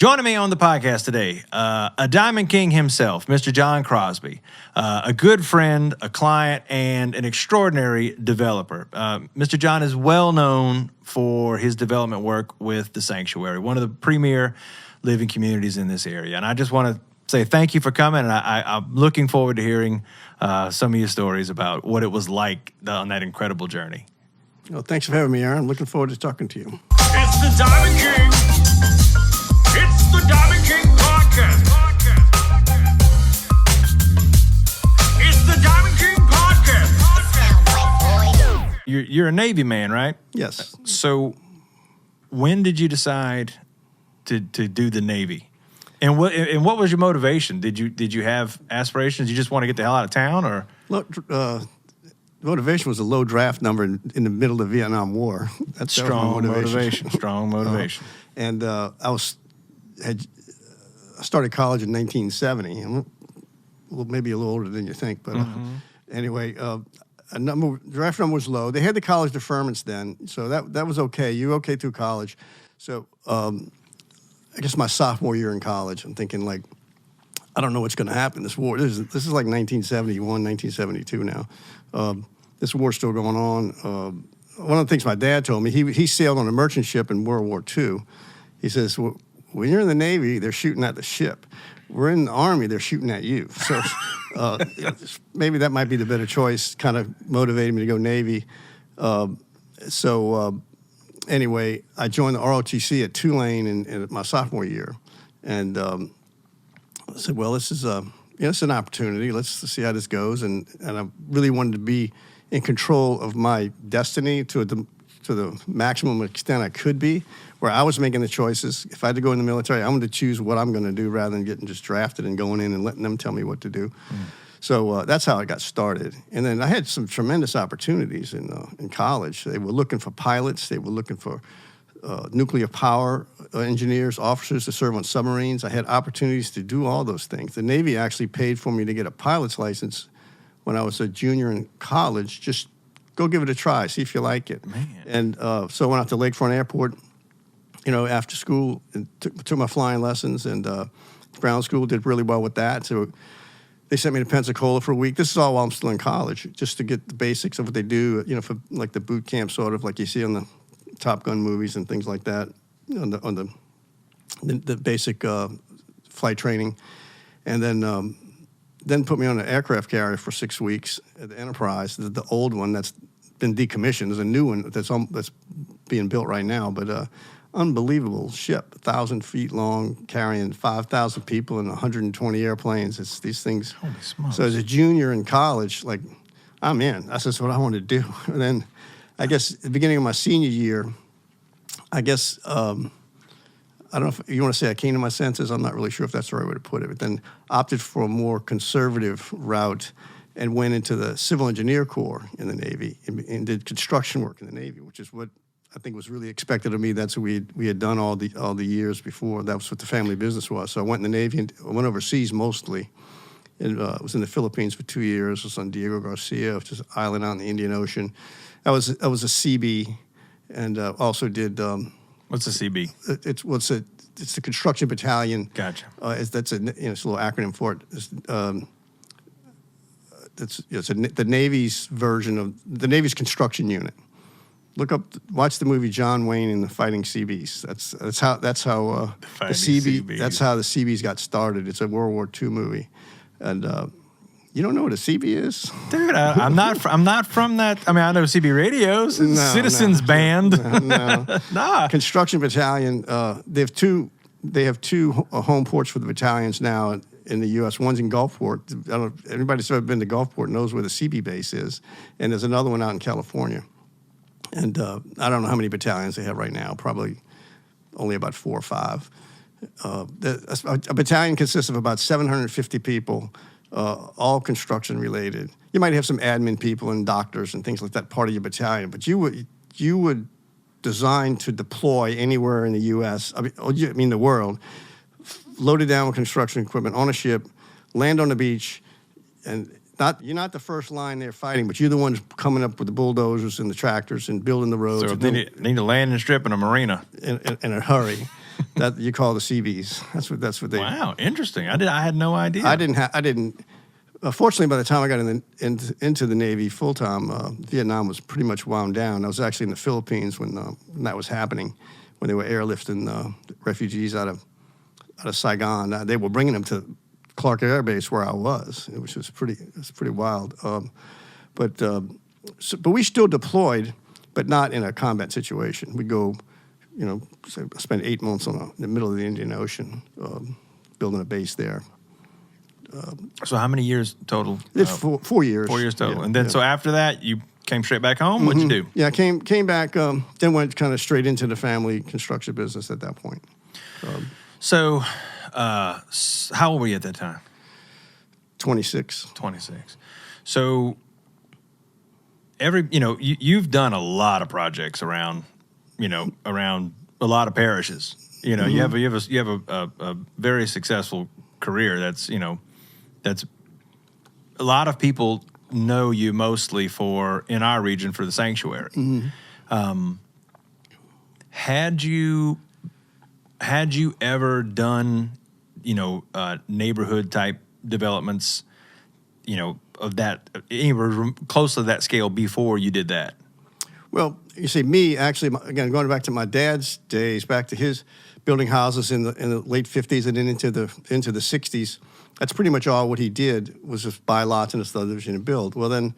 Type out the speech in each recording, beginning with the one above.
Joining me on the podcast today, a Diamond King himself, Mr. John Crosby, a good friend, a client, and an extraordinary developer. Mr. John is well known for his development work with The Sanctuary, one of the premier living communities in this area. And I just want to say thank you for coming, and I'm looking forward to hearing some of your stories about what it was like on that incredible journey. Well, thanks for having me, Aaron. I'm looking forward to talking to you. It's the Diamond King. It's the Diamond King Podcast. It's the Diamond King Podcast. You're a Navy man, right? Yes. So when did you decide to do the Navy? And what was your motivation? Did you have aspirations? You just want to get the hell out of town, or? Look, motivation was a low draft number in the middle of the Vietnam War. That's strong motivation. Strong motivation. And I started college in 1970. I'm maybe a little older than you think, but anyway, draft number was low. They had the college deferments then, so that was okay. You were okay through college. So I guess my sophomore year in college, I'm thinking like, I don't know what's going to happen. This war, this is like 1971, 1972 now. This war's still going on. One of the things my dad told me, he sailed on a merchant ship in World War II. He says, well, when you're in the Navy, they're shooting at the ship. We're in the Army, they're shooting at you. So maybe that might be the better choice, kind of motivated me to go Navy. Anyway, I joined the ROTC at Tulane in my sophomore year. And I said, well, this is it's an opportunity. Let's see how this goes. And I really wanted to be in control of my destiny to the maximum extent I could be, where I was making the choices. If I had to go in the military, I'm going to choose what I'm going to do rather than getting just drafted and going in and letting them tell me what to do. So that's how I got started. And then I had some tremendous opportunities in college. They were looking for pilots. They were looking for nuclear power engineers, officers to serve on submarines. I had opportunities to do all those things. The Navy actually paid for me to get a pilot's license when I was a junior in college. Just go give it a try, see if you like it. Man. And so I went out to Lakefront Airport, after school, and took my flying lessons, and ground school, did really well with that. So they sent me to Pensacola for a week. This is all while I'm still in college, just to get the basics of what they do, for like the boot camp, sort of like you see on the Top Gun movies and things like that, on the basic flight training. And then put me on an aircraft carrier for 6 weeks at the Enterprise, the old one that's been decommissioned. There's a new one that's being built right now, but unbelievable ship, 1,000 feet long, carrying 5,000 people and 120 airplanes. It's these things. Holy smokes. So as a junior in college, like, I'm in. That's just what I want to do. And then I guess at the beginning of my senior year, I guess, I don't know if you want to say I came to my senses. I'm not really sure if that's the right way to put it, but then opted for a more conservative route and went into the Civil Engineer Corps in the Navy and did construction work in the Navy, which is what I think was really expected of me. That's what we had done all the years before. That was what the family business was. So I went in the Navy and I went overseas mostly. And was in the Philippines for 2 years. Was on Diego Garcia, which is an island out in the Indian Ocean. I was a CB, and also did. What's a CB? It's the construction battalion. Gotcha. It's a little acronym for it. It's the Navy's version of the Navy's construction unit. Watch the movie John Wayne and the Fighting CBs. That's how the CB. CBs. That's how the CBs got started. It's a World War II movie, and you don't know what a CB is, dude. I'm not from that. I mean, I know CB radios. Citizens Band. No. Nah. Construction battalion. They have two home ports for the battalions now in the U.S. One's in Gulfport. I don't know if anybody that's ever been to Gulfport knows where the CB base is, and there's another one out in California. And I don't know how many battalions they have right now. Probably only about 4 or 5. A battalion consists of about 750 people, all construction related. You might have some admin people and doctors and things like that, part of your battalion, but you would design to deploy anywhere in the U.S. I mean the world, loaded down with construction equipment on a ship, land on the beach, and you're not the first line there fighting, but you're the ones coming up with the bulldozers and the tractors and building the roads. So they need a landing strip and a marina. In a hurry. that you call the CVs. That's what they. Wow, interesting. I had no idea. I didn't. Fortunately, by the time I got into the Navy full time, Vietnam was pretty much wound down. I was actually in the Philippines when that was happening, when they were airlifting refugees out of Saigon. They were bringing them to Clark Air Base where I was, which was pretty wild. But we still deployed, but not in a combat situation. We go, spend 8 months in the middle of the Indian Ocean, building a base there. So how many years total? It's 4 years. 4 years total. Yeah, And then so after that, you came straight back home? What'd you do? Yeah, I came back, then went kind of straight into the family construction business at that point. So how old were you at that time? 26. 26. So you've done a lot of projects around a lot of parishes. You have a very successful career. That's a lot of people know you mostly in our region for the sanctuary. Had you ever done neighborhood type developments of that anywhere close to that scale before you did that? Well, you see, me actually, again, going back to my dad's days, back to his building houses in the late 50s and then into the 60s. That's pretty much all what he did, was just buy lots in a subdivision and build. Well, then,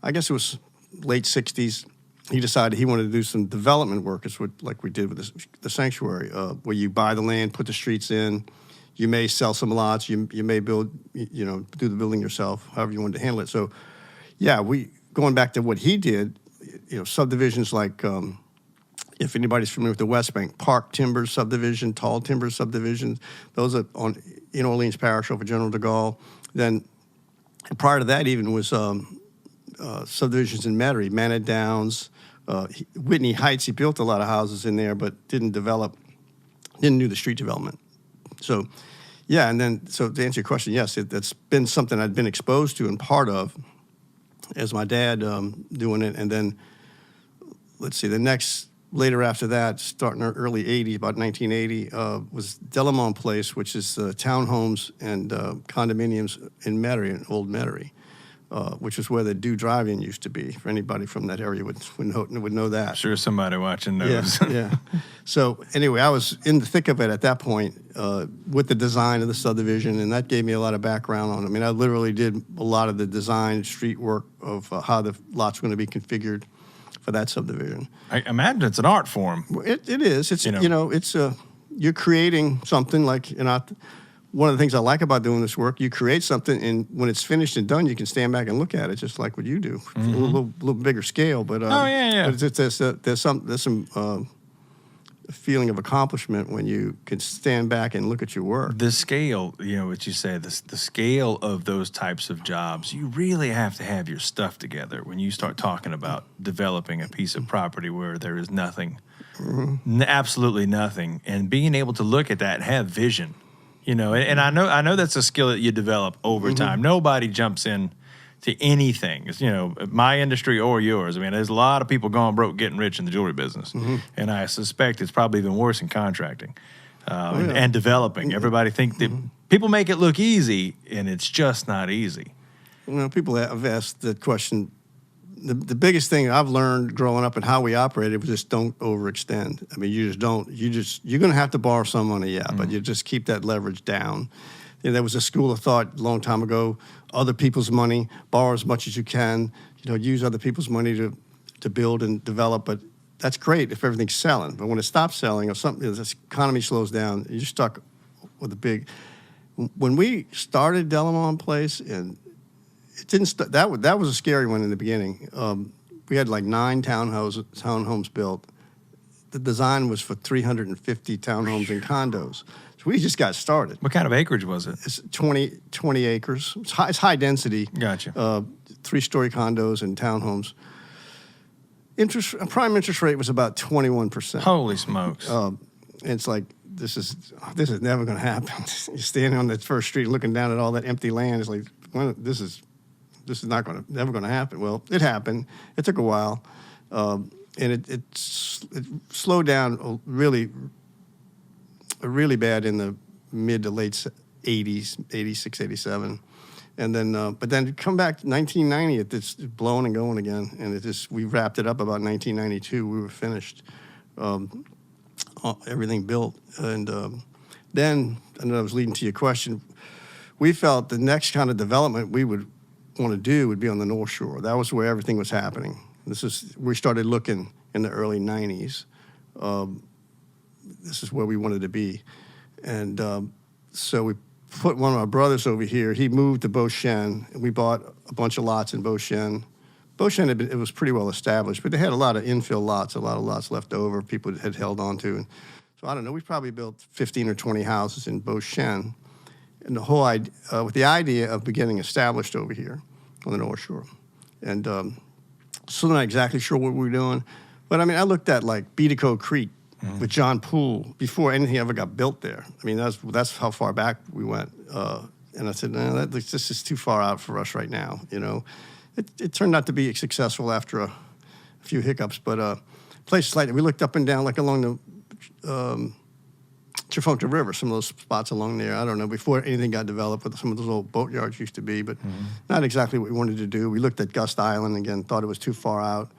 I guess it was late 60s. He decided he wanted to do some development work, like we did with the sanctuary, where you buy the land, put the streets in. You may sell some lots. You may build, do the building yourself, however you wanted to handle it. So, yeah, going back to what he did, subdivisions like, if anybody's familiar with the West Bank, Park Timbers subdivision, Tall Timbers subdivision, those are in Orleans Parish over General de Gaulle. Then prior to that even was subdivisions in Metairie, Manor Downs, Whitney Heights. He built a lot of houses in there, but didn't do the street development. So, yeah, and then, so to answer your question, yes, that's been something I'd been exposed to and part of as my dad doing it. And then, let's see, later after that, starting in the early 80s, about 1980, was Delamont Place, which is townhomes and condominiums in Metairie, in Old Metairie, which is where the Do Drive-In used to be. For anybody from that area would know that. I'm sure somebody watching knows. Yeah. So anyway, I was in the thick of it at that point with the design of the subdivision, and that gave me a lot of background on it. I mean, I literally did a lot of the design, street work of how the lots were going to be configured for that subdivision. I imagine it's an art form. It is. It's it's you're creating something like one of the things I like about doing this work. You create something, and when it's finished and done, you can stand back and look at it, just like what you do. A little bigger scale, but But there's some feeling of accomplishment when you can stand back and look at your work. The scale, what you say, the scale of those types of jobs, you really have to have your stuff together when you start talking about developing a piece of property where there is nothing, absolutely nothing, and being able to look at that and have vision, and I know that's a skill that you develop over time. Nobody jumps in to anything, my industry or yours. I mean, there's a lot of people going broke getting rich in the jewelry business, and I suspect it's probably even worse in contracting and developing. Everybody think that people make it look easy, and it's just not easy. People have asked the question. The biggest thing I've learned growing up and how we operated was just don't overextend. I mean, you just don't. You're going to have to borrow some money, but you just keep that leverage down. There was a school of thought a long time ago, other people's money, borrow as much as you can, use other people's money to build and develop, but that's great if everything's selling. But when it stops selling or something, this economy slows down, you're stuck with a big... When we started Delamont Place, and it didn't that was a scary one in the beginning. We had like 9 townhomes built. The design was for 350 townhomes and condos. We just got started. What kind of acreage was it? It's 20 acres. It's high density. Gotcha. 3-story condos and townhomes. Prime interest rate was about 21%. Holy smokes! And it's like this is never going to happen. You're standing on that first street looking down at all that empty land. It's like, well, this is never going to happen. Well, it happened. It took a while, and it slowed down really. really bad in the mid to late 80s, 86, 87. And then, but then come back to 1990, it's blowing and going again. And we wrapped it up about 1992. We were finished, everything built. And then, I know I was leading to your question, we felt the next kind of development we would want to do would be on the North Shore. That was where everything was happening. We started looking in the early 90s. This is where we wanted to be. And so we put one of our brothers over here. He moved to Beauchene, and we bought a bunch of lots in Beauchene. Beauchene, it was pretty well established, but they had a lot of infill lots, a lot of lots left over people had held on to. And so I don't know, we probably built 15 or 20 houses in Beauchene, and the whole idea, with the idea of getting established over here on the North Shore. And still not exactly sure what we were doing, but I mean, I looked at like Beatico Creek with John Poole before anything ever got built there. I mean, that's how far back we went. And I said, no, this is too far out for us right now, you know. It turned out to be successful after a few hiccups, but places like that, we looked up and down, like along the Tchefuncte River, some of those spots along there. I don't know, before anything got developed, what some of those old boatyards used to be, but not exactly what we wanted to do. We looked at Gust Island again, thought it was too far out.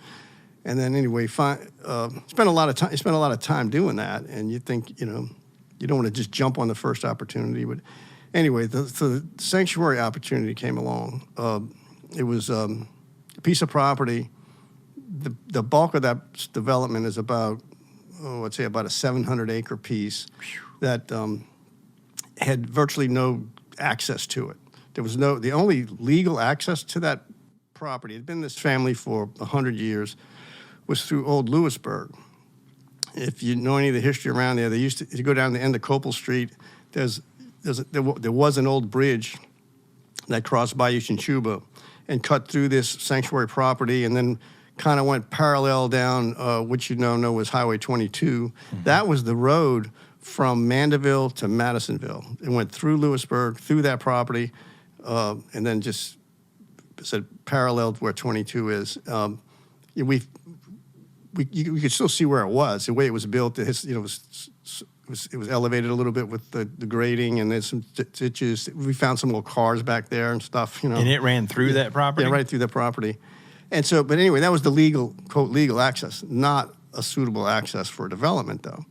And then anyway, spent a lot of time doing that, and you think, you know, you don't want to just jump on the first opportunity. But anyway, the sanctuary opportunity came along. It was a piece of property. The bulk of that development is about, I'd say about a 700-acre piece that had virtually no access to it. The only legal access to that property, it had been this family for 100 years, was through Old Lewisburg. If you know any of the history around there, they used to go down the end of Copel Street. There was an old bridge that crossed Bayou Chinchuba and cut through this sanctuary property, and then kind of went parallel down, which you know was Highway 22. That was the road from Mandeville to Madisonville. It went through Lewisburg, through that property, and then just said paralleled where 22 is. You could still see where it was. The way it was built, it was elevated a little bit with the grading, and there's some ditches. We found some little cars back there and stuff, you know. And it ran through that property? Yeah, right through the property. And so, but anyway, that was the legal, quote, legal access, not a suitable access for development, though.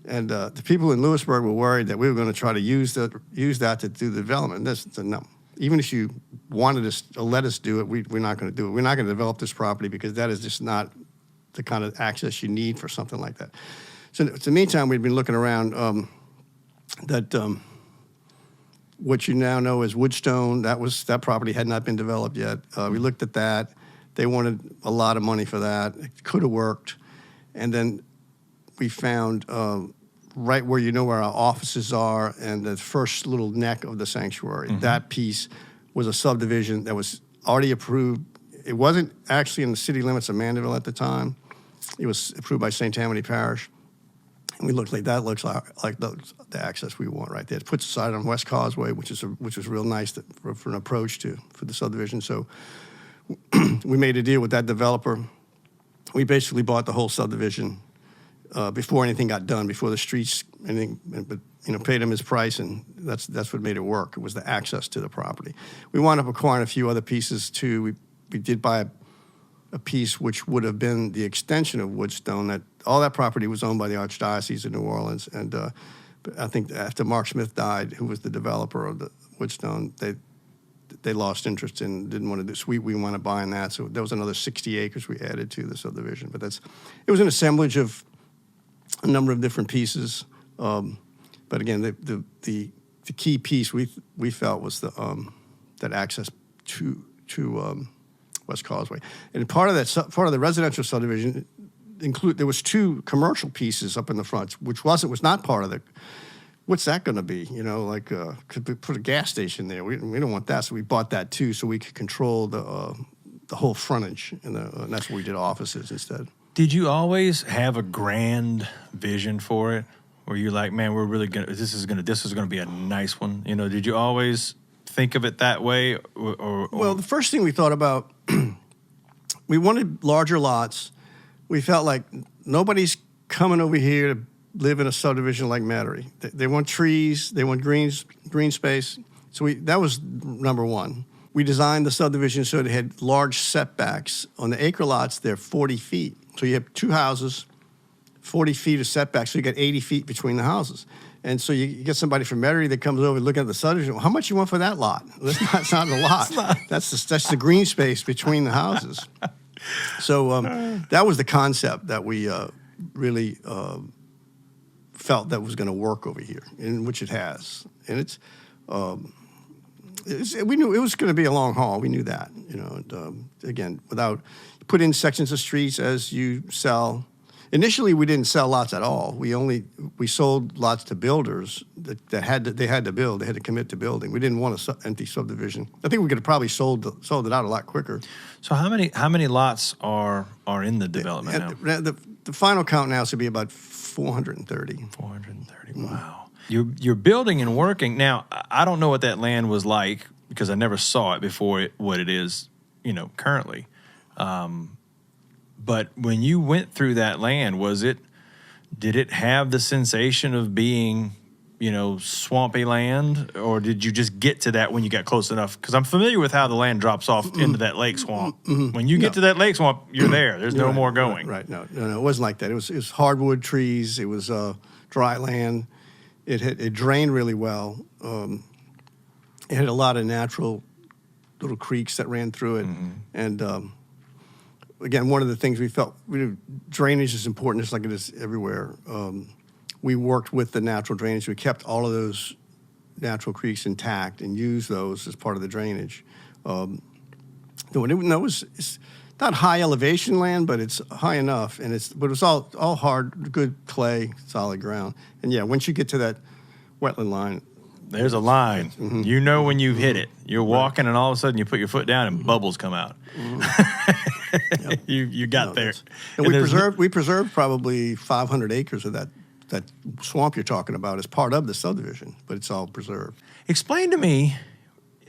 And the people in Lewisburg were worried that we were going to try to use that to do the development. No. Even if you wanted to let us do it, we're not going to do it. We're not going to develop this property because that is just not the kind of access you need for something like that. So in the meantime, we'd been looking around what you now know as Woodstone. That property had not been developed yet. We looked at that. They wanted a lot of money for that. It could have worked. And then we found right where you know where our offices are and the first little neck of the sanctuary. That piece was a subdivision that was already approved. It wasn't actually in the city limits of Mandeville at the time. It was approved by St. Tammany Parish. And we looked like that looks like the access we want right there. It puts aside on West Causeway, which was real nice for an approach for the subdivision. So we made a deal with that developer. We basically bought the whole subdivision before anything got done, before the streets, anything, but paid him his price, and that's what made it work. It was the access to the property. We wound up acquiring a few other pieces too. We did buy a piece which would have been the extension of Woodstone. That all that property was owned by the Archdiocese of New Orleans, and but I think after Mark Smith died, who was the developer of the Woodstone, they lost interest and didn't want to do. So we want to buy in that. So there was another 60 acres we added to the subdivision. But it was an assemblage of a number of different pieces. But again, the key piece we felt was that access to West Causeway. And part of the residential subdivision there was two commercial pieces up in the front, which was not part of the. What's that going to be? Could we put a gas station there? We don't want that, so we bought that too, so we could control the whole frontage, and that's where we did offices instead. Did you always have a grand vision for it? Were you like, man, we're really gonna this is gonna be a nice one? Did you always think of it that way? Or Well, the first thing we thought about, we wanted larger lots. We felt like nobody's coming over here to live in a subdivision like Metairie. They want trees, they want green space. So that was number one. We designed the subdivision so it had large setbacks. On the acre lots, they're 40 feet. So you have two houses, 40 feet of setback, so you got 80 feet between the houses. And so you get somebody from Metairie that comes over looking at the subdivision. Well, how much you want for that lot? That's not a lot. That's the green space between the houses. So that was the concept that we really felt that was going to work over here, in which it has. And we knew it was going to be a long haul. We knew that, And, again, without put in sections of streets as you sell. Initially, we didn't sell lots at all. We sold lots to builders that had to build. They had to commit to building. We didn't want an empty subdivision. I think we could have probably sold it out a lot quicker. So how many lots are in the development now? The final count now should be about 430. 430. Wow. You're building and working. Now, I don't know what that land was like because I never saw it before what it is, currently. But when you went through that land, did it have the sensation of being, swampy land, or did you just get to that when you got close enough? Because I'm familiar with how the land drops off into that lake swamp. When you get to that lake swamp, you're there. There's no more going. Right. No, it wasn't like that. It was hardwood trees. It was dry land. It drained really well. It had a lot of natural little creeks that ran through it, and again, one of the things we felt drainage is important, just like it is everywhere. We worked with the natural drainage. We kept all of those natural creeks intact and used those as part of the drainage. It's not high elevation land, but it's high enough, but it's all hard, good clay, solid ground. And yeah, once you get to that wetland line, there's a line. You know when you've hit it. You're walking, and all of a sudden you put your foot down, and bubbles come out. Yep. You got there. And we preserved probably 500 acres of that swamp you're talking about as part of the subdivision, but it's all preserved. Explain to me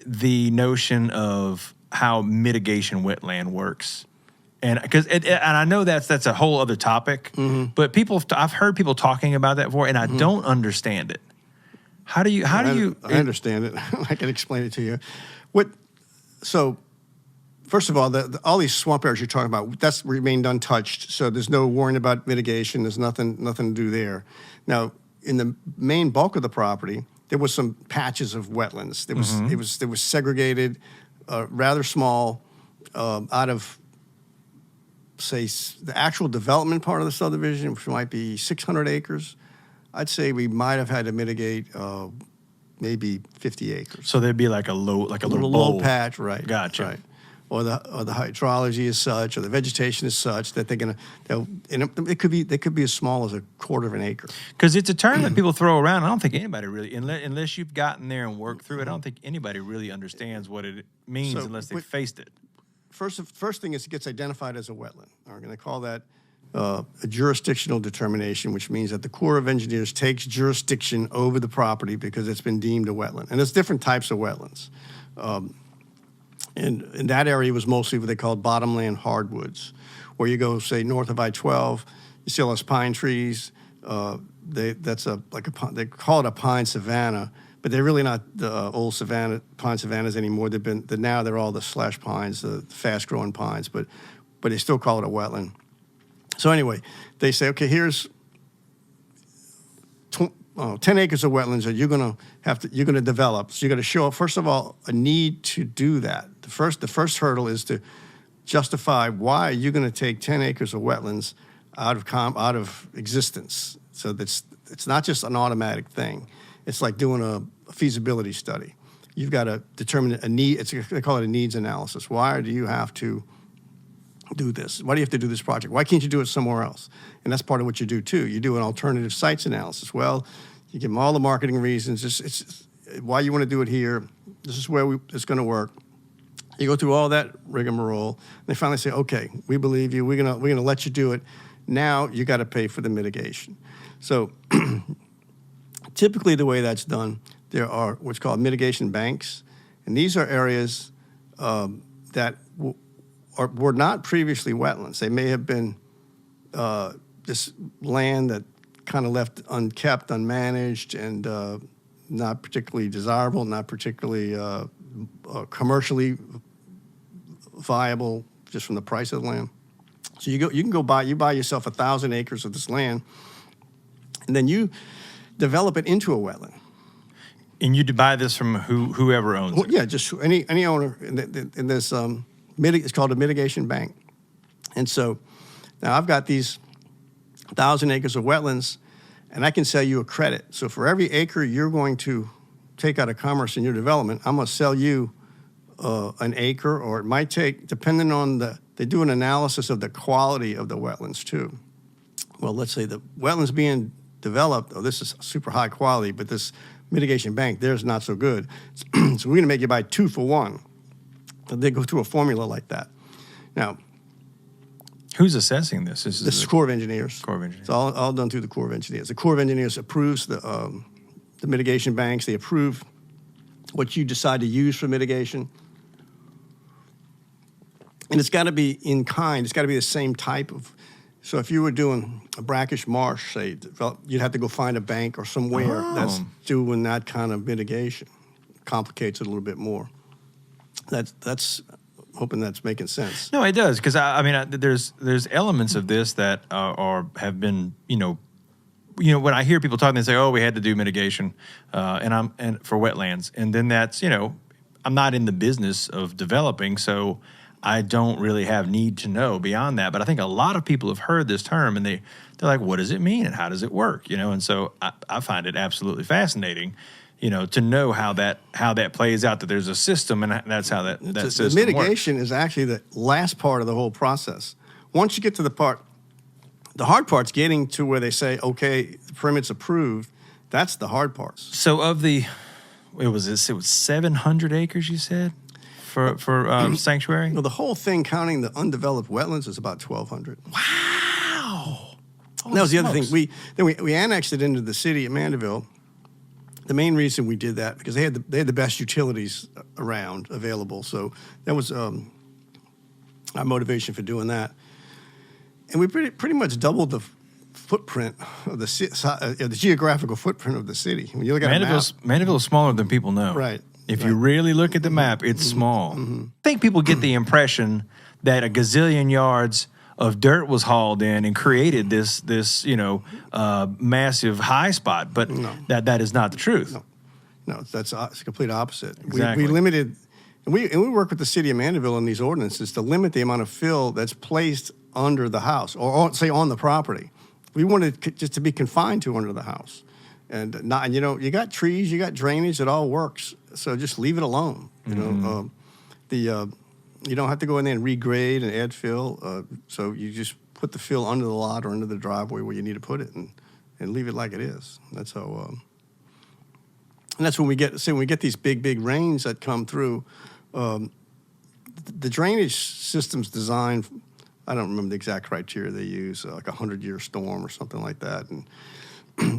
the notion of how mitigation wetland works, and I know that's a whole other topic, but I've heard people talking about that before, and I don't understand it. How do you? I understand it. I can explain it to you. So, first of all, all these swamp areas you're talking about, that's remained untouched. So there's no worrying about mitigation. There's nothing to do there. Now, in the main bulk of the property, there was some patches of wetlands. It was segregated, rather small, out of, say, the actual development part of the subdivision, which might be 600 acres. I'd say we might have had to mitigate maybe 50 acres. So there'd be like a little low patch, right? Gotcha. Right. Or the hydrology is such, or the vegetation is such that they could be as small as a quarter of an acre. Because it's a term that people throw around. I don't think anybody really, unless you've gotten there and worked through it, I don't think anybody really understands what it means unless they've faced it. First thing is it gets identified as a wetland. We're going to call that a jurisdictional determination, which means that the Corps of Engineers takes jurisdiction over the property because it's been deemed a wetland. And there's different types of wetlands. And in that area was mostly what they called bottomland hardwoods, where you go, say, north of I-12, you see all those pine trees. They call it a pine savanna, but they're really not the old pine savannas anymore. Now they're all the slash pines, the fast-growing pines, but they still call it a wetland. So anyway, they say, okay, here's 10 acres of wetlands that you're going to develop. So you're going to show, first of all, a need to do that. The first hurdle is to justify why you're going to take 10 acres of wetlands out of existence. So it's not just an automatic thing. It's like doing a feasibility study. You've got to determine a need. They call it a needs analysis. Why do you have to do this? Why do you have to do this project? Why can't you do it somewhere else? And that's part of what you do too. You do an alternative sites analysis. Well, you give them all the marketing reasons. It's why you want to do it here. This is where it's going to work. You go through all that rigmarole. And they finally say, okay, we believe you. We're gonna let you do it. Now you got to pay for the mitigation. So typically the way that's done, there are what's called mitigation banks, and these are areas that were not previously wetlands. They may have been this land that kind of left unkept, unmanaged, and not particularly desirable, not particularly commercially viable, just from the price of the land. So you buy yourself 1,000 acres of this land, and then you develop it into a wetland. And you buy this from whoever owns Well, it. yeah, just any owner in this. It's called a mitigation bank, and so now I've got these 1,000 acres of wetlands, and I can sell you a credit. So for every acre you're going to take out of commerce in your development, I'm going to sell you an acre, or it might take, depending on they do an analysis of the quality of the wetlands too. Well, let's say the wetlands being developed, this is super high quality, but this mitigation bank, theirs not so good. So we're going to make you buy 2 for 1. They go through a formula like that. Now, Who's assessing this? This the Corps of Engineers. Corps of Engineers. It's all done through the Corps of Engineers. The Corps of Engineers approves the mitigation banks. They approve what you decide to use for mitigation. And it's got to be in kind. It's got to be the same type of. So if you were doing a brackish marsh, say, you'd have to go find a bank or somewhere that's doing that kind of mitigation. Complicates it a little bit more. That's hoping that's making sense. No, it does, because I mean, there's elements of this that have been, when I hear people talking, they say, "Oh, we had to do mitigation," and for wetlands, and then that's, I'm not in the business of developing, so I don't really have need to know beyond that. But I think a lot of people have heard this term, and they're like, "What does it mean, and how does it work?" And so I find it absolutely fascinating. To know how that plays out, that there's a system, and that's how that system The mitigation works. is actually the last part of the whole process. Once you get to the hard part's getting to where they say, okay, the permit's approved. That's the hard part. So it was 700 acres, you said, for sanctuary? Well, the whole thing, counting the undeveloped wetlands, is about 1,200. Wow. That was the other thing. We annexed it into the city of Mandeville. The main reason we did that, because they had the best utilities around available. So that was our motivation for doing that. And we pretty much doubled the footprint of the geographical footprint of the city. When you look at a map, Mandeville is smaller than people know. Right. If you really look at the map, it's small. I think people get the impression that a gazillion yards of dirt was hauled in and created this massive high spot, but that is not the truth. No, it's the complete opposite. Exactly. We limited, and we work with the city of Mandeville in these ordinances to limit the amount of fill that's placed under the house, or say on the property. We wanted it just to be confined to under the house, and not. You got trees, you got drainage, it all works. So just leave it alone. You don't have to go in there and regrade and add fill. So you just put the fill under the lot or under the driveway where you need to put it, and leave it like it is. That's how. And that's when we get these big rains that come through. The drainage system's designed. I don't remember the exact criteria they use, like a 100-year storm or something like that. And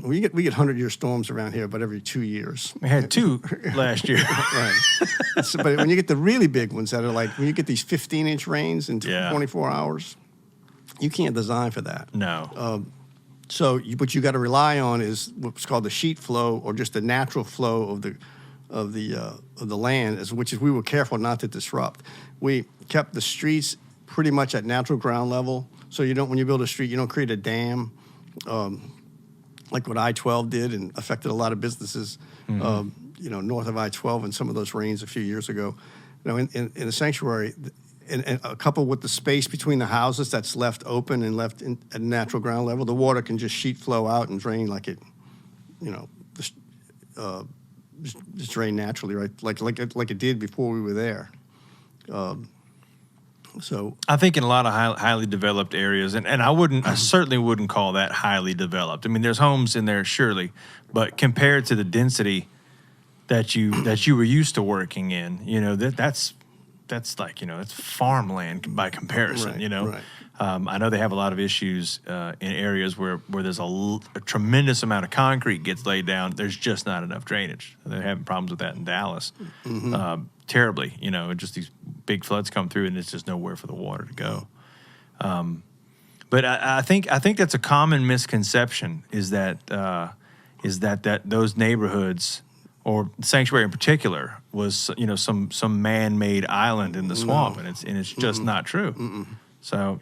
we get 100-year storms around here about every 2 years. We had 2 last year. Right. But when you get the really big ones that are like, when you get these 15-inch rains in 24 hours, you can't design for that. No. What you got to rely on is what's called the sheet flow, or just the natural flow of the land, which is we were careful not to disrupt. We kept the streets pretty much at natural ground level, so when you build a street, you don't create a dam. Like what I-12 did and affected a lot of businesses, north of I-12 and some of those rains a few years ago. In the sanctuary, and coupled with the space between the houses that's left open and left at natural ground level, the water can just sheet flow out and drain like it, just drain naturally, right? Like it did before we were there. So I think in a lot of highly developed areas, and I certainly wouldn't call that highly developed. I mean, there's homes in there, surely, but compared to the density that you were used to working in, that's like, it's farmland by comparison, Right. I know they have a lot of issues in areas where there's a tremendous amount of concrete gets laid down. There's just not enough drainage. They're having problems with that in Dallas, terribly. Just these big floods come through and it's just nowhere for the water to go. But I think that's a common misconception is that those neighborhoods or Sanctuary in particular was some man-made island in the swamp, and it's just not true. So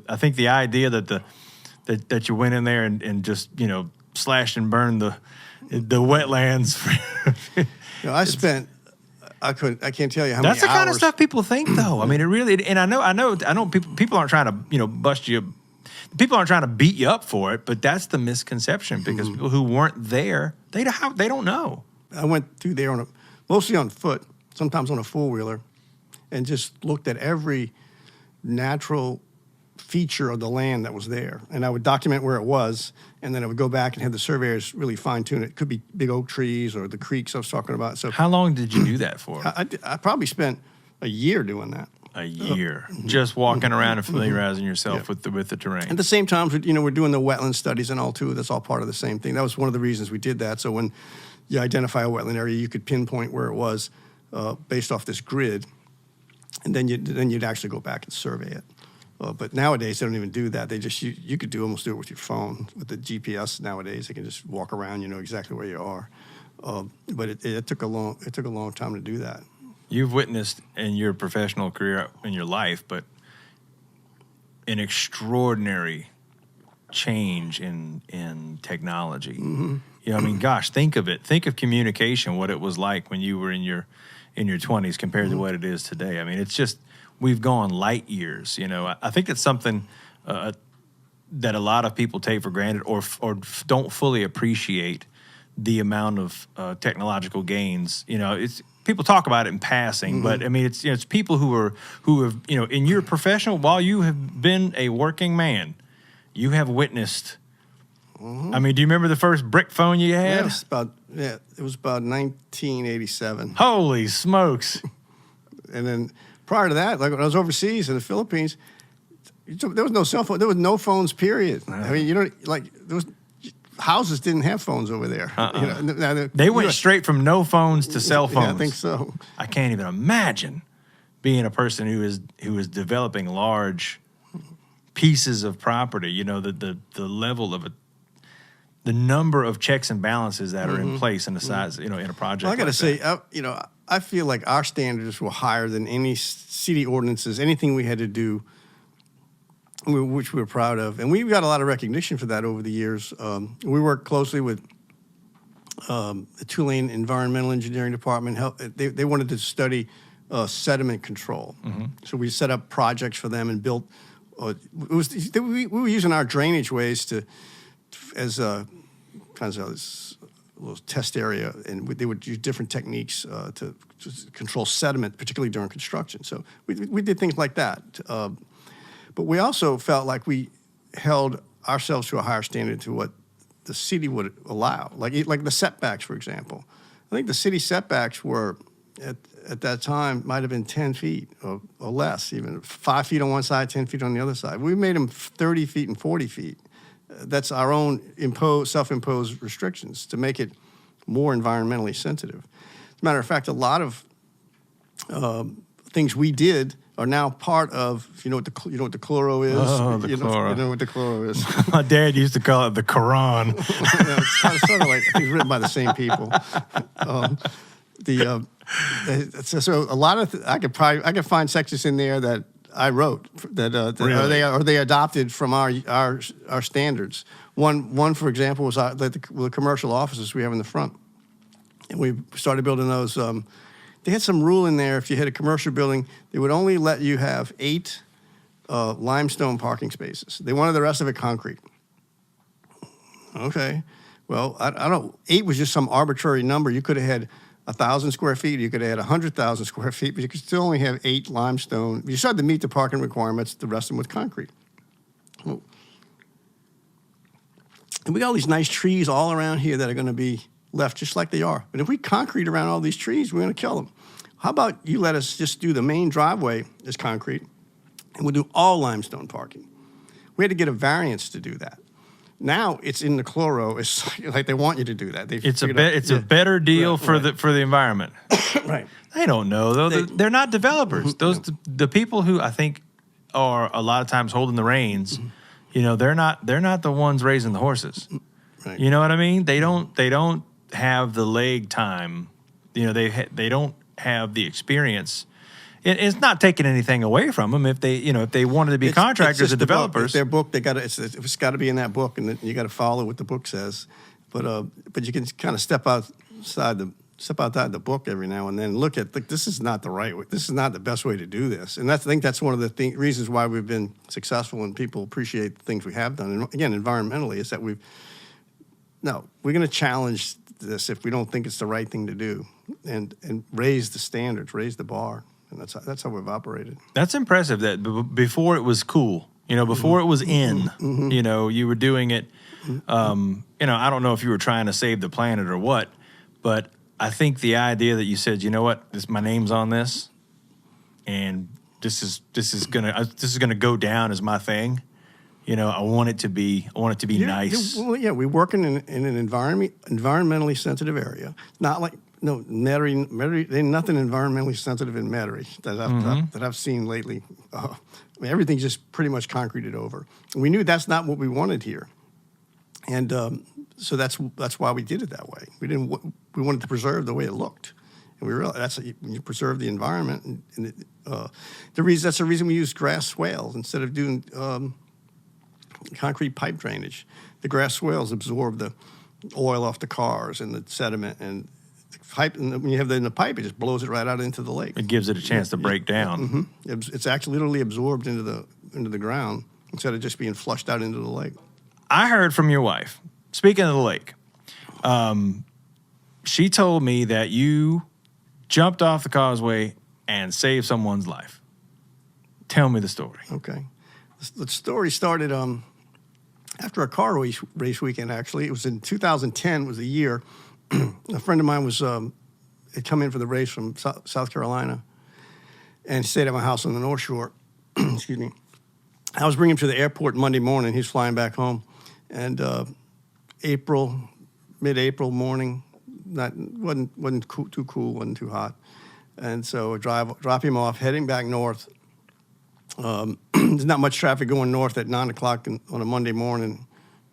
I think the idea that you went in there and just slashed and burned the wetlands. I can't tell you how many hours. That's the kind of stuff people think, though. I mean, it really. And I know. People aren't trying to bust you. People aren't trying to beat you up for it, but that's the misconception because people who weren't there, they don't know. I went through there mostly on foot, sometimes on a four-wheeler, and just looked at every natural feature of the land that was there. And I would document where it was, and then I would go back and have the surveyors really fine-tune it. It could be big oak trees or the creeks I was talking about. So how long did you do that for? I probably spent a year doing that. A year, just walking around and familiarizing yourself with the terrain. At the same time, we're doing the wetland studies and all too. That's all part of the same thing. That was one of the reasons we did that. So when you identify a wetland area, you could pinpoint where it was based off this grid, and then you'd actually go back and survey it. But nowadays they don't even do that. They just you could almost do it with your phone with the GPS nowadays. They can just walk around. You know exactly where you are. But it took a long time to do that. You've witnessed in your professional career, in your life, but an extraordinary change in technology. I mean, gosh, think of it. Think of communication, what it was like when you were in your 20s compared to what it is today. I mean, it's just, we've gone light years. I think it's something that a lot of people take for granted or don't fully appreciate the amount of technological gains. It's people talk about it in passing, but I mean, it's people who have in your professional, while you have been a working man, you have witnessed. I mean, do you remember the first brick phone you had? Yeah, it was about 1987. Holy smokes! And then prior to that, like when I was overseas in the Philippines, there was no cell phone. There was no phones. Period. I mean, houses didn't have phones over there. They went straight from no phones to cell phones. Yeah, I think so. I can't even imagine being a person who is developing large pieces of property. The level of the number of checks and balances that are in place in the size, in a project. Well, I got to say, I feel like our standards were higher than any city ordinances, anything we had to do, which we were proud of. And we got a lot of recognition for that over the years. We worked closely with the Tulane Environmental Engineering Department. They wanted to study sediment control. So we set up projects for them and built. We were using our drainage ways as kinds of this little test area, and they would use different techniques to control sediment, particularly during construction. So we did things like that. But we also felt like we held ourselves to a higher standard to what the city would allow, like the setbacks, for example. I think the city setbacks were, at that time, might have been 10 feet or less, even 5 feet on one side, 10 feet on the other side. We made them 30 feet and 40 feet. That's our own self-imposed restrictions to make it more environmentally sensitive. As a matter of fact, a lot of things we did are now part of, you know what the chloro is? Oh, the chloro. You know what the chloro is? My dad used to call it the Quran. It's kind of sort of like, I think it's written by the same people. So a lot of, I could find sections in there that I wrote that Really? are they adopted from our standards. One for example was the commercial offices we have in the front, and we started building those. They had some rule in there. If you had a commercial building, they would only let you have 8 limestone parking spaces. They wanted the rest of it concrete. Okay, well I don't. 8 was just some arbitrary number. You could have had 1,000 square feet. You could have had 100,000 square feet, but you could still only have 8 limestone. You still had to meet the parking requirements. The rest of them with concrete. Well, and we got all these nice trees all around here that are going to be left just like they are. But if we concrete around all these trees, we're going to kill them. How about you let us just do the main driveway as concrete, and we'll do all limestone parking. We had to get a variance to do that. Now it's in the chloro. It's like they want you to do that. It's a better deal for the environment. Right. They don't know though. They're not developers. The people who I think are a lot of times holding the reins, You know, they're not the ones raising the horses. Right. You know what I mean? They don't have the leg time. You know, they don't have the experience. It's not taking anything away from them if they wanted to be contractors just and the book. developers. It's their book. It's got to be in that book, and you got to follow what the book says. But you can kind of step outside the book every now and then and look at, like, this is not the right way. This is not the best way to do this. And I think that's one of the reasons why we've been successful and people appreciate the things we have done. And again, environmentally, is that we're going to challenge this if we don't think it's the right thing to do, and raise the standards, raise the bar. And that's how we've operated. That's impressive that before it was cool, before it was in, you were doing it. I don't know if you were trying to save the planet or what, but I think the idea that you said, you know what, my name's on this, and this is gonna go down as my thing. I want it to be nice. We work in an environmentally sensitive area. Not like Metairie, there's nothing environmentally sensitive in Metairie that I've seen lately. Everything's just pretty much concreted over. And we knew that's not what we wanted here, and so that's why we did it that way. We wanted to preserve the way it looked, and we realized you preserve the environment, and that's the reason we use grass swales instead of doing concrete pipe drainage. The grass swales absorb the oil off the cars and the sediment, and the pipe. And when you have that in the pipe, it just blows it right out into the lake. It gives it a chance to break down. Mm-hmm. It's actually literally absorbed into the ground instead of just being flushed out into the lake. I heard from your wife, speaking of the lake, she told me that you jumped off the causeway and saved someone's life. Tell me the story. Okay. The story started after a car race weekend, actually. It was in 2010 was the year. A friend of mine had come in for the race from South Carolina, and he stayed at my house on the North Shore. Excuse me. I was bringing him to the airport Monday morning. He's flying back home. And mid-April morning, wasn't too cool, wasn't too hot. And so drop him off, heading back north. There's not much traffic going north at 9 o'clock on a Monday morning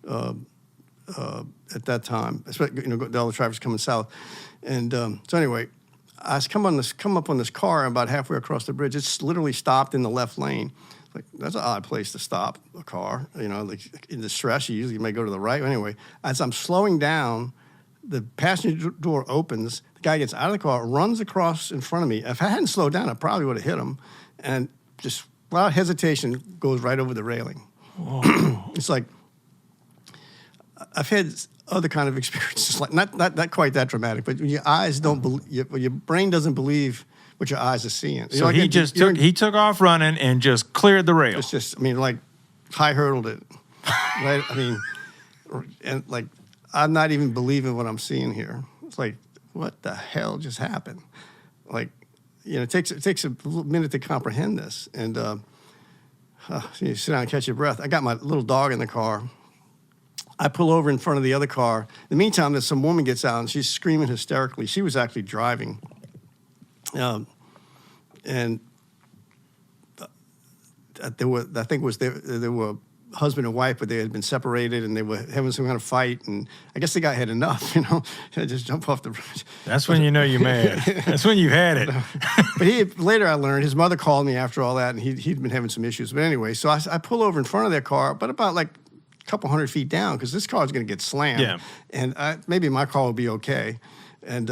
at that time. All the traffic's coming south. And so anyway, I come up on this car about halfway across the bridge. It's literally stopped in the left lane. Like, that's an odd place to stop a car. Like in distress, you usually may go to the right. Anyway, as I'm slowing down, the passenger door opens. The guy gets out of the car, runs across in front of me. If I hadn't slowed down, I probably would have hit him, and just without hesitation goes right over the railing. It's like I've had other kind of experiences, like not quite that dramatic, but your eyes don't believe, your brain doesn't believe what your eyes are seeing. So he took off running and just cleared the rail. It's just, like high hurdled it, right? And like I'm not even believing what I'm seeing here. It's like, what the hell just happened? Like, it takes a little minute to comprehend this, and so you sit down and catch your breath. I got my little dog in the car. I pull over in front of the other car. In the meantime, there's some woman gets out and she's screaming hysterically. She was actually driving, and there were husband and wife, but they had been separated and they were having some kind of fight, and I guess the guy had enough, just jump off the bridge. That's when you know you're mad. That's when you had it. But later I learned his mother called me after all that, and he'd been having some issues. But anyway, so I pull over in front of their car, but about like a couple hundred feet down, because this car is going to get slammed. Yeah. And maybe my car will be okay. And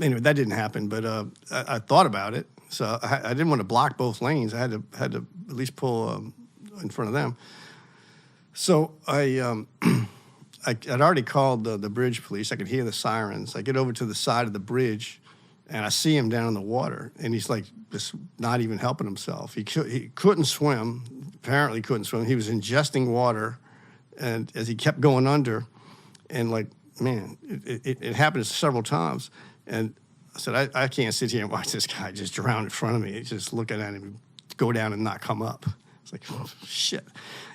anyway, that didn't happen, but I thought about it. So I didn't want to block both lanes. I had to at least pull in front of them. So I'd already called the bridge police. I could hear the sirens. I get over to the side of the bridge, and I see him down in the water, and he's like just not even helping himself. He couldn't swim. Apparently couldn't swim. He was ingesting water, and as he kept going under, and like, man, it happened several times. And I said, I can't sit here and watch this guy just drown in front of me. Just looking at him go down and not come up. It's like, oh, shit.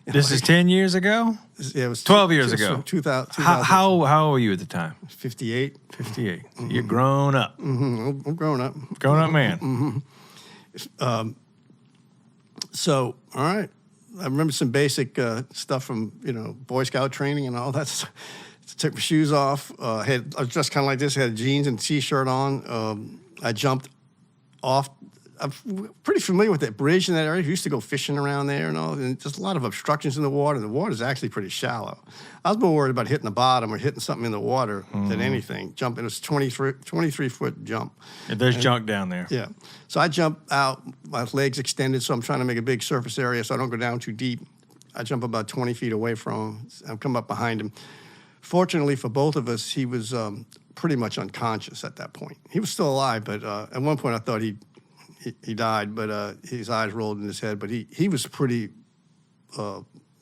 This is 10 years ago? Yeah, it was 12 years ago. 2000. How old were you at the time? 58. 58. Mm-hmm. You're grown up. Mm-hmm. I'm grown up. Grown up man. Mm-hmm. So, all right. I remember some basic stuff from Boy Scout training and all that. Took my shoes off. I was dressed kind of like this. Had jeans and t-shirt on. I jumped off. I'm pretty familiar with that bridge in that area. We used to go fishing around there and all, and just a lot of obstructions in the water. The water's actually pretty shallow. I was more worried about hitting the bottom or hitting something in the water than anything. Jumping, it was 23-foot jump. If there's junk down there. Yeah. So I jump out, my legs extended, so I'm trying to make a big surface area so I don't go down too deep. I jump about 20 feet away from him. I come up behind him. Fortunately for both of us, he was pretty much unconscious at that point. He was still alive, but at one point I thought he died, but his eyes rolled in his head. But he was pretty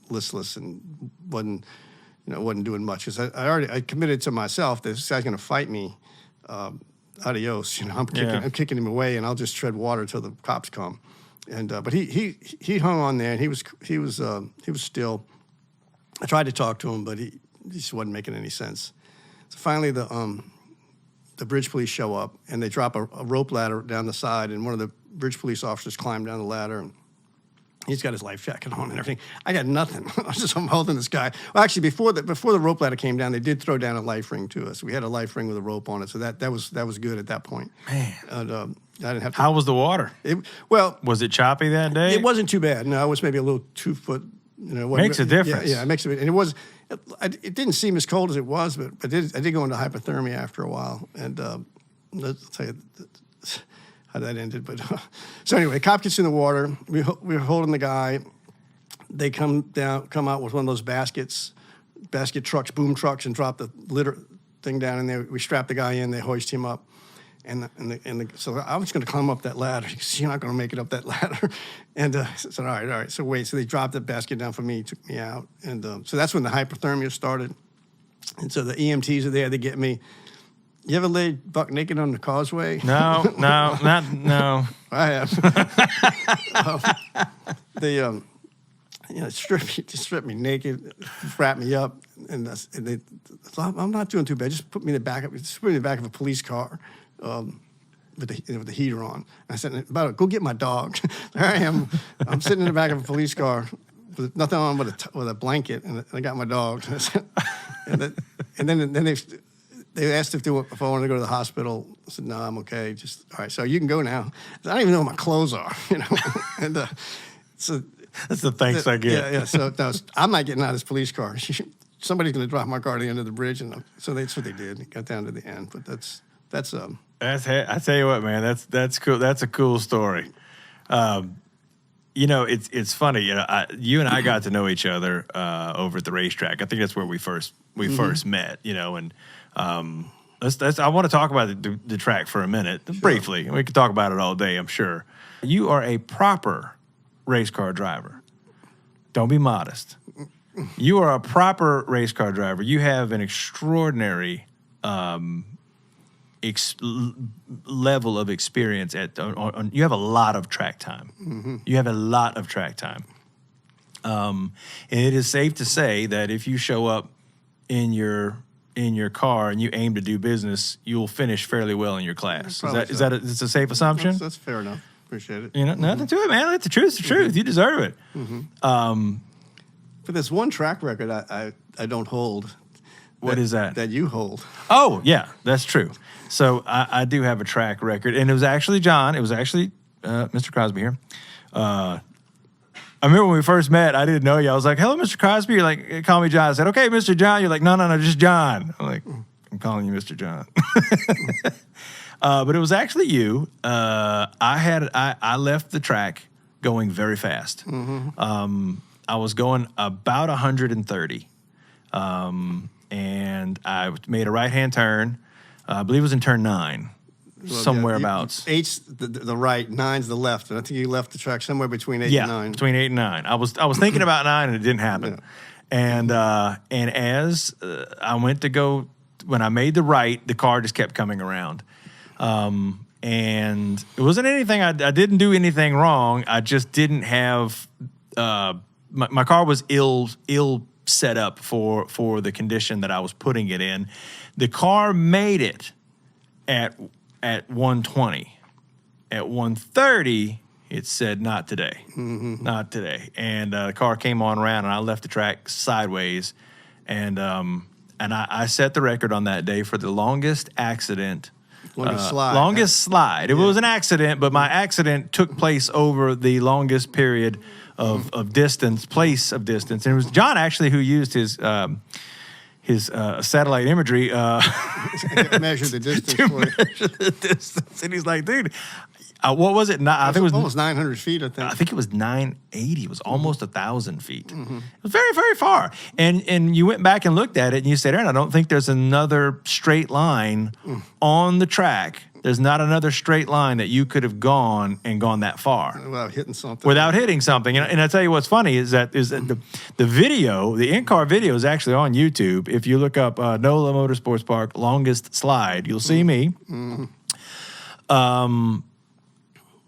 listless and wasn't doing much. Because I committed to myself that this guy's going to fight me. Adios, I'm kicking him away, and I'll just tread water till the cops come. And but he hung on there, and he was still. I tried to talk to him, but he just wasn't making any sense. So finally, the bridge police show up, and they drop a rope ladder down the side, and one of the bridge police officers climbed down the ladder, and he's got his life jacket on and everything. I got nothing. I'm holding this guy. Well, actually, before the rope ladder came down, they did throw down a life ring to us. We had a life ring with a rope on it, so that was good at that point. Man. And, I didn't have to. How was the water? Was it choppy that day? It wasn't too bad. No, it was maybe a little 2 foot. Makes a difference. Yeah, it makes a difference. And it was. It didn't seem as cold as it was, but I did go into hypothermia after a while, and I'll tell you how that ended. But so anyway, cop gets in the water. We're holding the guy. They come out with one of those basket trucks, boom trucks, and drop the litter thing down in there. We strap the guy in. They hoist him up. So I was going to climb up that ladder. You're not going to make it up that ladder. And I said, all right. So wait. So they dropped the basket down for me, took me out. And so that's when the hypothermia started. And so the EMTs are there. They get me. You ever laid buck naked on the causeway? No. I have. They strip me naked, wrap me up, and they. I'm not doing too bad. Just put me in the back of a police car. With the heater on. I said, go get my dog. There I am. I'm sitting in the back of a police car with nothing on with a blanket, and I got my dog. and then they asked if I wanted to go to the hospital. I said, no, I'm okay. Just all right. So you can go now. I don't even know what my clothes are, And so that's the thanks I get. Yeah. So I'm not getting out of this police car. Somebody's going to drop my car at the end of the bridge, and so that's what they did. It got down to the end, but that's. I tell you what, man, that's cool. That's a cool story. It's funny. You and I got to know each other over at the racetrack. I think that's where we first met. And I want to talk about the track for a minute, briefly. We could talk about it all day, I'm sure. You are a proper race car driver. Don't be modest. You are a proper race car driver. You have an extraordinary level of experience you have a lot of track time. Mm-hmm. You have a lot of track time. And it is safe to say that if you show up in your car and you aim to do business, you'll finish fairly well in your class. Is that a safe assumption? That's fair enough. Appreciate it. Nothing to it, man. That's the truth. It's the truth. You deserve it. Mm-hmm. But there's one track record I don't hold. What is that? That you hold. Oh, yeah, that's true. So I do have a track record, and it was actually John. It was actually Mr. Crosby here. I remember when we first met, I didn't know you. I was like, hello, Mr. Crosby. You're like, call me John. I said, okay, Mr. John. You're like, no, just John. I'm like, I'm calling you Mr. John. But it was actually you. I left the track going very fast. Mm-hmm. I was going about 130. And I made a right-hand turn. I believe it was in turn 9, somewhere abouts. 8's the right, 9's the left, and I think you left the track somewhere between 8 and 9. Yeah, between 8 and 9. I was thinking about 9, and it didn't happen. Yeah. And as I went to go, when I made the right, the car just kept coming around. And it wasn't anything. I didn't do anything wrong. I just didn't have my car was ill set up for the condition that I was putting it in. The car made it at 120. At 130, It said, not today, not today. And the car came on around, and I left the track sideways. And I set the record on that day for the longest accident. Longest slide. Longest slide. It was an accident, but my accident took place over the longest period of distance, place of distance. And it was John actually who used his satellite imagery Measure the distance to for you. measure the distance. And he's like, dude, what was it? I think it was almost 900 feet, I think. I think it was 980. It was almost 1,000 feet. It was very, very far. And you went back and looked at it, and you said, Aaron, I don't think there's another straight line on the track. There's not another straight line that you could have gone that far. Without hitting something. Without hitting something. And I tell you what's funny is that the video, the in-car video is actually on YouTube. If you look up NOLA Motorsports Park longest slide, you'll see me.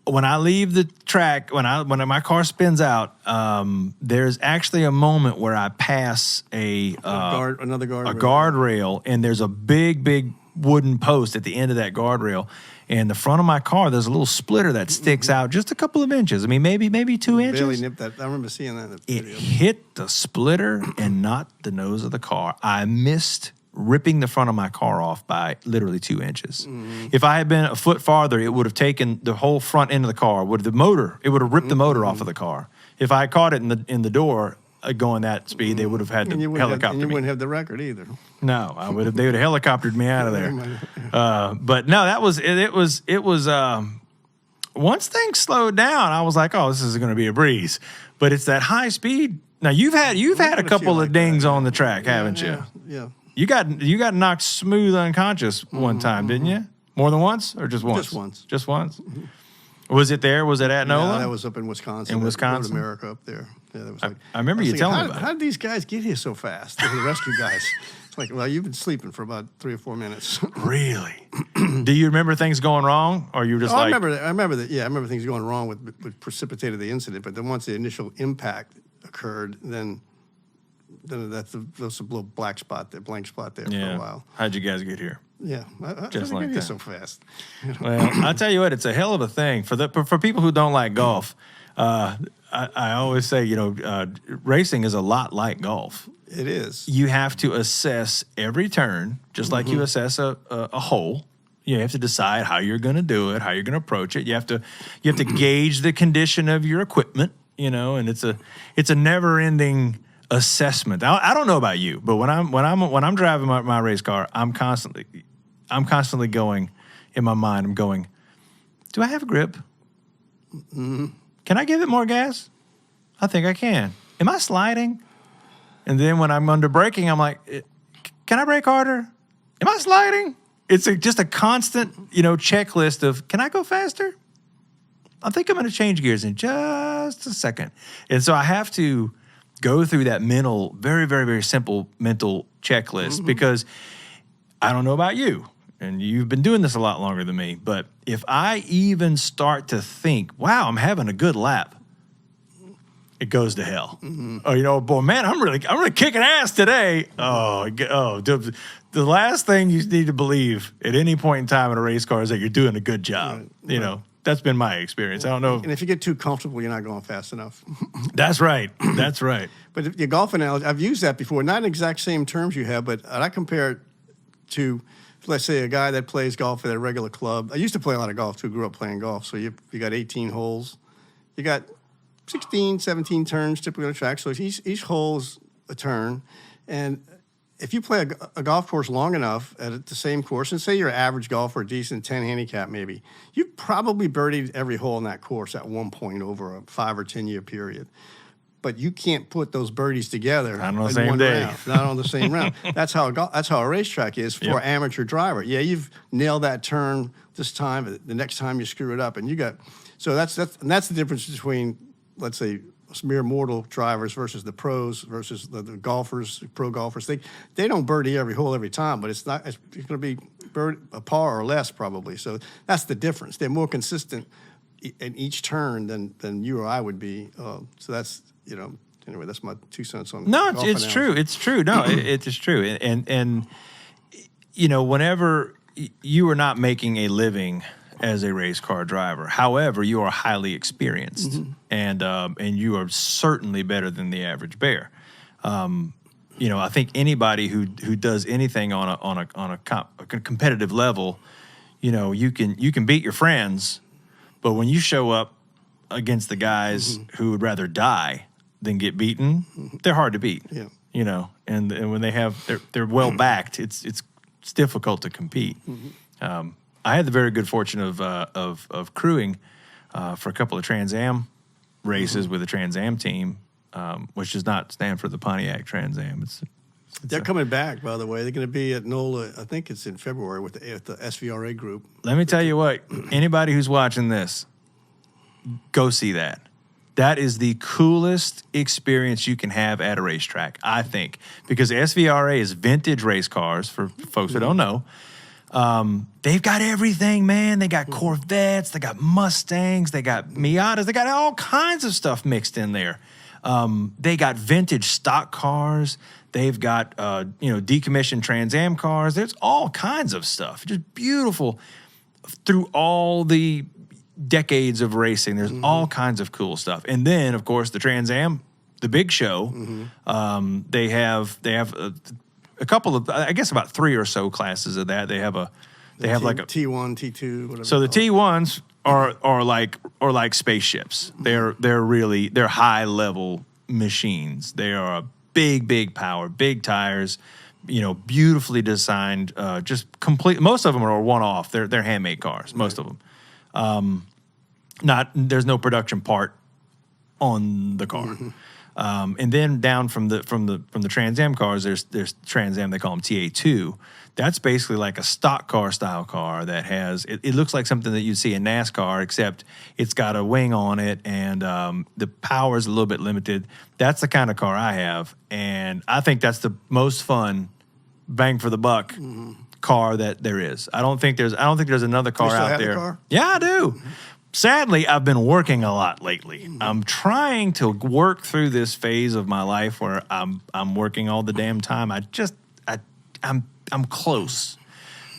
When I leave the track, when my car spins out, there's actually a moment where I pass another guardrail. guardrail, and there's a big wooden post at the end of that guardrail. And the front of my car, there's a little splitter that sticks out just a couple of inches. I mean, maybe 2 inches. Barely nipped that. I remember seeing that in the It video. hit the splitter and not the nose of the car. I missed ripping the front of my car off by literally 2 inches. If I had been a foot farther, it would have taken the whole front end of the car. It would have ripped the motor off of the car. If I had caught it in the door going that speed, they would have had to helicopter you me. wouldn't have the record either. No, they would have helicoptered me out of there. But no, that was it. It was once things slowed down, I was like, oh, this is going to be a breeze. But it's that high speed. Now you've had a couple of dings on the track, haven't you? Yeah. You got knocked smooth unconscious one time, didn't you? More than once, or just once? Just once. Just once. Was it there? Was it at NOLA? Yeah, that was up in Wisconsin. In Wisconsin? Road America up there. Yeah, that was like. I remember you telling me about How it. did these guys get here so fast? The rescue guys. It's like, well, you've been sleeping for about 3 or 4 minutes. Really? Do you remember things going wrong, or you were just I like? remember that. Yeah, I remember things going wrong with precipitated the incident. But then once the initial impact occurred, then that's a little blank spot there for a while. How'd you guys get here? Yeah, Just how like did they get here that. so fast. Well, I'll tell you what, it's a hell of a thing for people who don't like golf. I always say, racing is a lot like golf. It is. You have to assess every turn, just like you assess a hole. You have to decide how you're going to do it, how you're going to approach it. You have to gauge the condition of your equipment, and it's a never-ending assessment. I don't know about you, but when I'm driving my race car, I'm constantly going in my mind. I'm going, do I have a grip? Can I give it more gas? I think I can. Am I sliding? And then when I'm under braking, I'm like, can I brake harder? Am I sliding? It's just a constant, checklist of, can I go faster? I think I'm going to change gears in just a second. And so I have to go through that very, very, very simple mental checklist because I don't know about you, and you've been doing this a lot longer than me, but if I even start to think, wow, I'm having a good lap, it goes to hell. Oh, boy, man, I'm really kicking ass today. The last thing you need to believe at any point in time in a race car is that you're doing a good job. Right. That's been my experience. I don't know. And if you get too comfortable, you're not going fast enough. That's right. That's right. But if your golf analogy, I've used that before, not in exact same terms you have, but I compare it to, let's say, a guy that plays golf at a regular club. I used to play a lot of golf too, grew up playing golf. So you got 18 holes. You got 16, 17 turns typically on the track. So each hole's a turn. And if you play a golf course long enough at the same course, and say you're an average golfer, a decent 10 handicap maybe, you've probably birdied every hole in that course at one point over a 5 or 10 year period. But you can't put those birdies together Not on the in same one day. round. Not on the same round. That's how a racetrack is for an amateur driver. Yeah, you've nailed that turn this time. The next time you screw it up, and that's the difference between, let's say, mere mortal drivers versus the pros versus the golfers, pro golfers. They don't birdie every hole every time, but it's going to be a par or less probably. So that's the difference. They're more consistent in each turn than you or I would be. So that's anyway. That's my 2 cents on. No, golf it's analogy. true. It's true. No, it is true. And whenever you are not making a living as a race car driver. However, you are highly experienced, and you are certainly better than the average bear. I think anybody who does anything on a competitive level, you can beat your friends, but when you show up against the guys who would rather die than get beaten, they're hard to beat. Yeah. And when they're well backed, it's difficult to compete. I had the very good fortune of crewing for a couple of Trans Am races with the Trans Am team, which does not stand for the Pontiac Trans Am. They're coming back, by the way. They're going to be at NOLA. I think it's in February with the SVRA group. Let me tell you what. Anybody who's watching this, go see that. That is the coolest experience you can have at a racetrack, I think, because SVRA is vintage race cars. For folks who don't know, they've got everything, man. They got Corvettes, they got Mustangs, they got Miatas, they got all kinds of stuff mixed in there. They got vintage stock cars. They've got decommissioned Trans Am cars. There's all kinds of stuff. Just beautiful through all the decades of racing. There's all kinds of cool stuff. And then, of course, the Trans Am, the big show. They have a couple of, I guess, about 3 or so classes of that. They have like a T1, T2, whatever. So the T1s are like spaceships. They're high level machines. They are big power, big tires, beautifully designed, just complete. Most of them are one off. They're handmade cars, most of them. There's no production part on the car. And then down from the Trans Am cars, there's Trans Am, they call them TA2. That's basically like a stock car style car that has, it looks like something that you'd see in NASCAR, except it's got a wing on it and the power is a little bit limited. That's the kind of car I have, and I think that's the most fun, bang for the buck car that there is. I don't think there's another car You still out have the there. car? Yeah, I do. Sadly, I've been working a lot lately. I'm trying to work through this phase of my life where I'm working all the damn time. I'm close.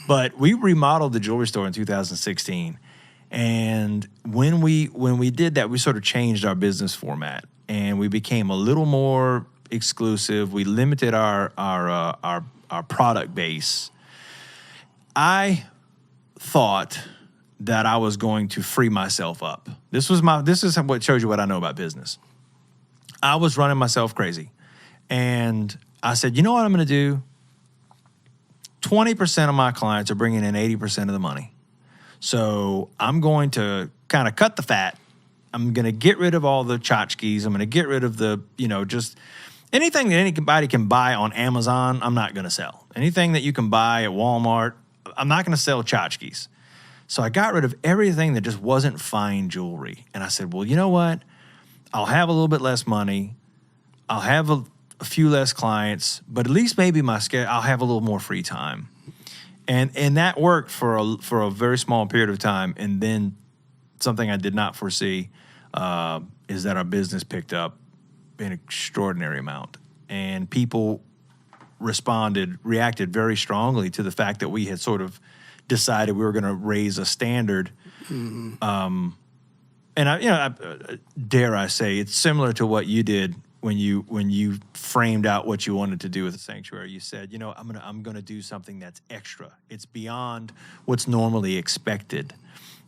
But we remodeled the jewelry store in 2016. And when we did that, we sort of changed our business format and we became a little more exclusive. We limited our product base. I thought that I was going to free myself up. This is what shows you what I know about business. I was running myself crazy. And I said, you know what I'm going to do? 20% of my clients are bringing in 80% of the money. So I'm going to kind of cut the fat. I'm going to get rid of all the tchotchkes. I'm going to get rid of the, just anything that anybody can buy on Amazon, I'm not going to sell. Anything that you can buy at Walmart, I'm not going to sell tchotchkes. So I got rid of everything that just wasn't fine jewelry. And I said, well, you know what? I'll have a little bit less money. I'll have a few less clients, but at least maybe I'll have a little more free time. And that worked for a very small period of time. And then something I did not foresee is that our business picked up an extraordinary amount. And people reacted very strongly to the fact that we had sort of decided we were going to raise a standard. And I dare I say, it's similar to what you did when you framed out what you wanted to do with the sanctuary. You said, I'm gonna do something that's extra. It's beyond what's normally expected.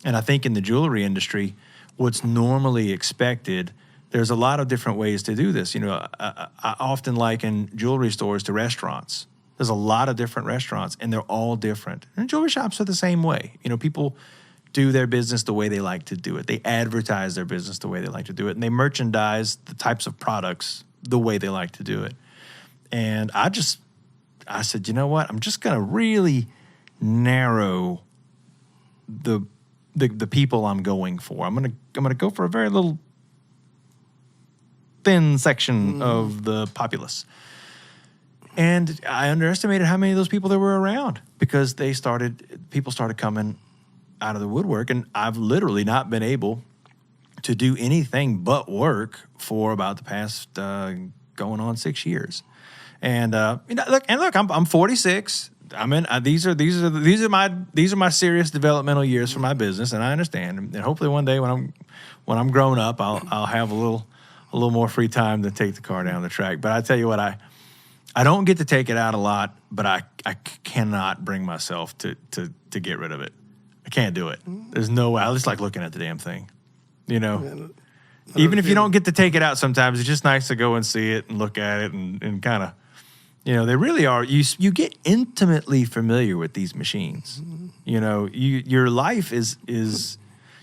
And I think in the jewelry industry, what's normally expected, there's a lot of different ways to do this. I often liken jewelry stores to restaurants. There's a lot of different restaurants, and they're all different. And jewelry shops are the same way. People do their business the way they like to do it. They advertise their business the way they like to do it, and they merchandise the types of products the way they like to do it. And I said, you know what? I'm just going to really narrow the people I'm going for. I'm going to go for a very little thin section of the populace. And I underestimated how many of those people there were around because people started coming out of the woodwork, and I've literally not been able to do anything but work for about the past going on 6 years. And look, I'm 46. I'm in. These are my serious developmental years for my business, and I understand. And hopefully one day when I'm grown up, I'll have a little more free time to take the car down the track. But I tell you what, I don't get to take it out a lot, but I cannot bring myself to get rid of it. I can't do it. There's no way. I just like looking at the damn thing, you know. Man, Even if you don't get to take it out sometimes, it's just nice to go and see it and look at it and kind of, you know, they really are. You get intimately familiar with these machines. You know, your life is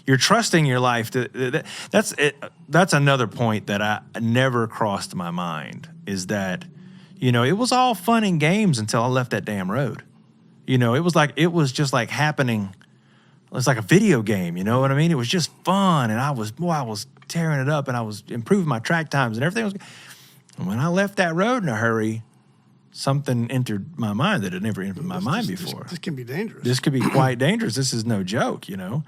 you're trusting your life. That's it. That's another point that I never crossed my mind is that, you know, it was all fun and games until I left that damn road. You know, it was just like happening. It was like a video game, you know what I mean? It was just fun, and I was tearing it up, and I was improving my track times, and everything was. And when I left that road in a hurry, something entered my mind that had never entered my mind before. This can be dangerous. This could be quite dangerous. This is no joke, you know.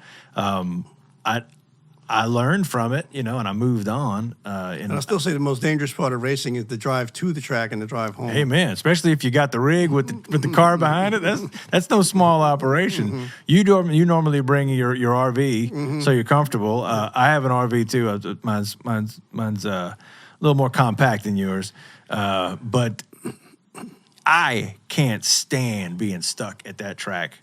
I learned from it, you know, and I moved on. And I still say the most dangerous part of racing is the drive to the track and the drive home. Amen. Especially if you got the rig with the car behind it. That's no small operation. You normally bring your RV, so you're comfortable. I have an RV too. Mine's a little more compact than yours, but I can't stand being stuck at that track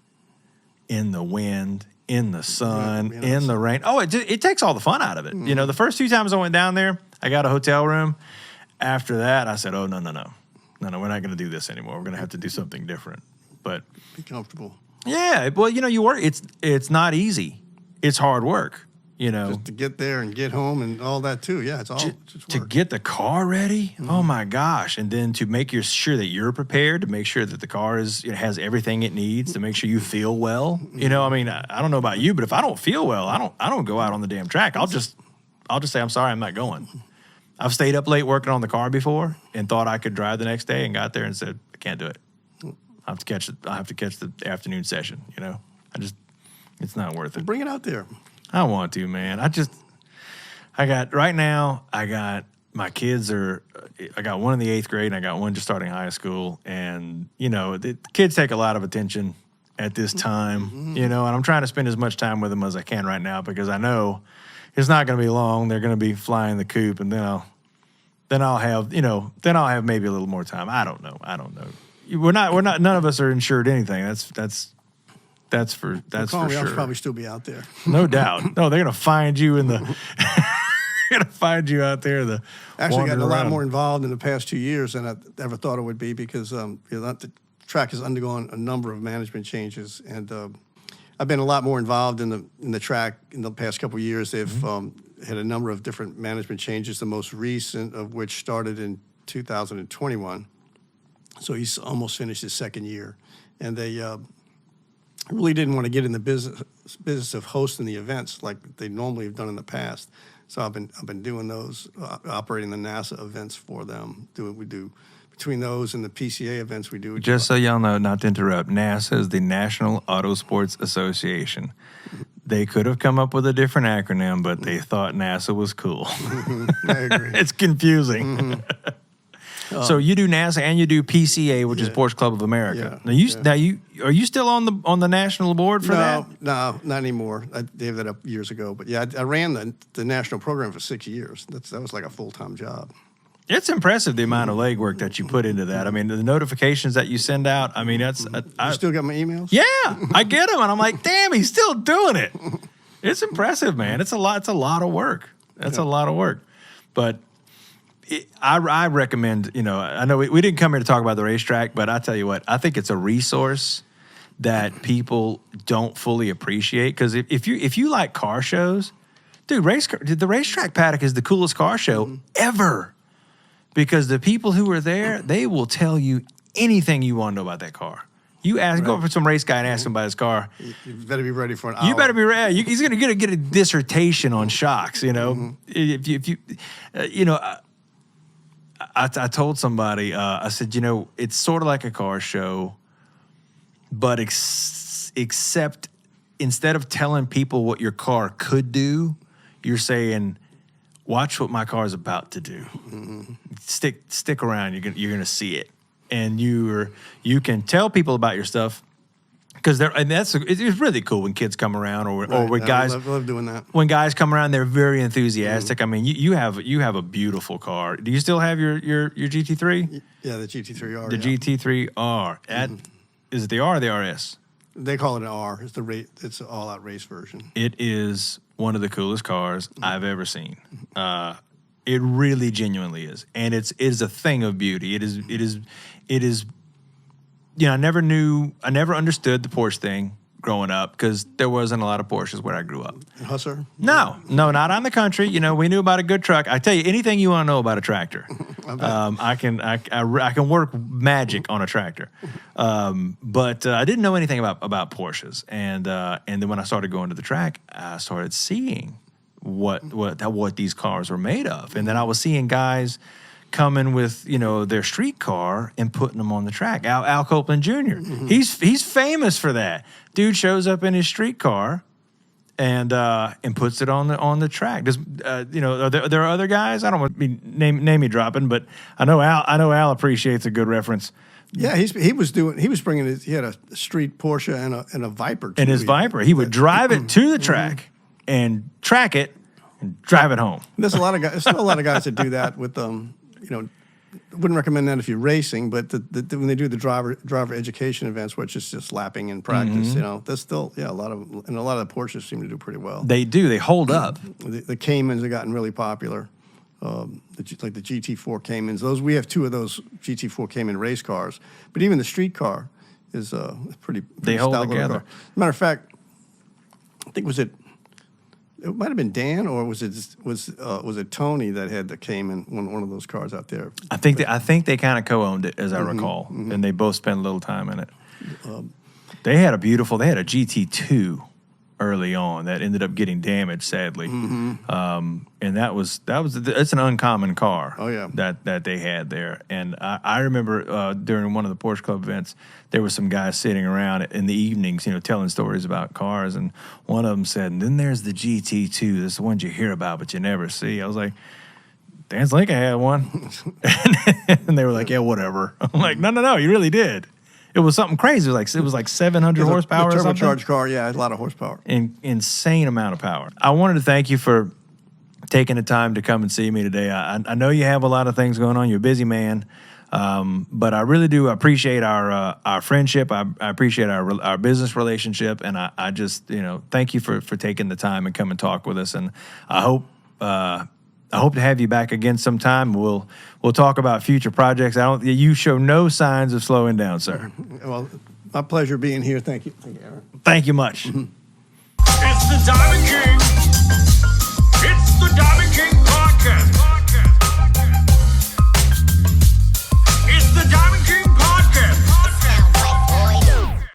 in the wind, in the sun, in the rain. Oh, it takes all the fun out of it. You know, the first few times I went down there, I got a hotel room. After that, I said, oh, no, we're not going to do this anymore. We're going to have to do something different. But be comfortable. Yeah, well, you know, you work. It's not easy. It's hard work. You know, just to get there and get home and all that too. Yeah, it's all just to work. get the car ready. Oh my gosh! And then to make sure that you're prepared, to make sure that the car has everything it needs, to make sure you feel well. You know, I mean, I don't know about you, but if I don't feel well, I don't go out on the damn track. I'll just say I'm sorry, I'm not going. I've stayed up late working on the car before and thought I could drive the next day and got there and said I can't do it. I have to catch the afternoon session. You know, it's not worth it. Bring it out there. I want to, man. I got my kids I got one in the 8th grade and I got one just starting high school. And, you know, the kids take a lot of attention at this time, you know, and I'm trying to spend as much time with them as I can right now because I know it's not going to be long. They're going to be flying the coop and then I'll have maybe a little more time. I don't know. We're not, none of us are insured anything. That's for sure. I'll probably still be out there. No doubt. No, they're gonna find you in the. They're gonna find you out there. Actually, gotten a lot more involved in the past 2 years than I ever thought it would be because the track has undergone a number of management changes, and I've been a lot more involved in the track in the past couple of years. They've had a number of different management changes. The most recent of which started in 2021. So he's almost finished his second year, and they. Really didn't want to get in the business of hosting the events like they normally have done in the past. So I've been doing those, operating the NASA events for them. We do between those and the PCA events we do. Just so y'all know, not to interrupt, NASA is the National Auto Sports Association. They could have come up with a different acronym, but they thought NASA was cool. I agree. It's confusing. So you do NASA and you do PCA, which is Porsche Club of America. Now are you still on the national board for that? No, not anymore. I gave that up years ago. But yeah, I ran the national program for 6 years. That was like a full-time job. It's impressive the amount of legwork that you put into that. I mean, the notifications that you send out. I mean, that's. You still got my emails? Yeah, I get them, and I'm like, damn, he's still doing it. It's impressive, man. It's a lot. It's a lot of work. That's a lot of work, but. I recommend, you know, I know we didn't come here to talk about the racetrack, but I tell you what, I think it's a resource that people don't fully appreciate. Because if you like car shows, dude, the racetrack paddock is the coolest car show ever. Because the people who are there, they will tell you anything you want to know about that car. You go up to some race guy and ask him about his car. You better be ready for an hour. You better be ready. He's going to get a dissertation on shocks. You know, if you know. I told somebody, I said, you know, it's sort of like a car show, but except instead of telling people what your car could do, you're saying, watch what my car is about to do. Stick around. You're gonna see it. and you can tell people about your stuff. Because it's really cool when kids come around, or when guys I love doing that. When guys come around, they're very enthusiastic. I mean, you have a beautiful car. Do you still have your GT3? Yeah, the GT3R. The GT3R. Is it the R or the RS? They call it an R. It's it's an all-out race version. It is one of the coolest cars I've ever seen. It really genuinely is, and it is a thing of beauty. It is. You know, I never understood the Porsche thing growing up because there wasn't a lot of Porsches where I grew up. Hustler? No, not on the country. You know, we knew about a good truck. I tell you, anything you want to know about a tractor, I can work magic on a tractor. But I didn't know anything about Porsches, and then when I started going to the track, I started seeing what these cars were made of, and then I was seeing guys coming with, you know, their street car and putting them on the track. Al Copeland Jr. He's famous for that. Dude shows up in his street car and puts it on the track. Does you know, there are other guys? I don't want to be name dropping, but I know Al appreciates a good reference. Yeah, he was bringing he had a street Porsche and a Viper too. And his Viper, he would drive it to the track and track it and drive it home. There's still a lot of guys that do that with you know, wouldn't recommend that if you're racing, but when they do the driver education events, which is just lapping in practice, you know, there's still a lot of the Porsches seem to do pretty well. They do. They hold up. The Caymans have gotten really popular. Like the GT4 Caymans. We have two of those GT4 Cayman race cars, but even the street car is pretty They hold stout little together. car. Matter of fact, I think it might have been Dan, or was it Tony that had the Cayman, one of those cars out there? I think they kind of co-owned it, as I recall, and they both spent a little time in it. They had a GT2 early on that ended up getting damaged, sadly, and it's an uncommon car. Oh, yeah. that they had there, and I remember during one of the Porsche Club events, there were some guys sitting around in the evenings, you know, telling stories about cars, and one of them said, and then there's the GT2, that's the ones you hear about but you never see. I was like, Dan's Lincoln had one. And they were like, yeah, whatever. I'm like, no, you really did. It was something crazy. It was like 700 horsepower or something. Turbocharged car, yeah, a lot of horsepower. Insane amount of power. I wanted to thank you for taking the time to come and see me today. I know you have a lot of things going on. You're a busy man. But I really do appreciate our friendship. I appreciate our business relationship, and I just, you know, thank you for taking the time and come and talk with us. And I hope to have you back again sometime. We'll talk about future projects. You show no signs of slowing down, sir. Well, my pleasure being here. Thank you, Aaron. Thank you much. It's the Diamond King. It's the Diamond King Podcast.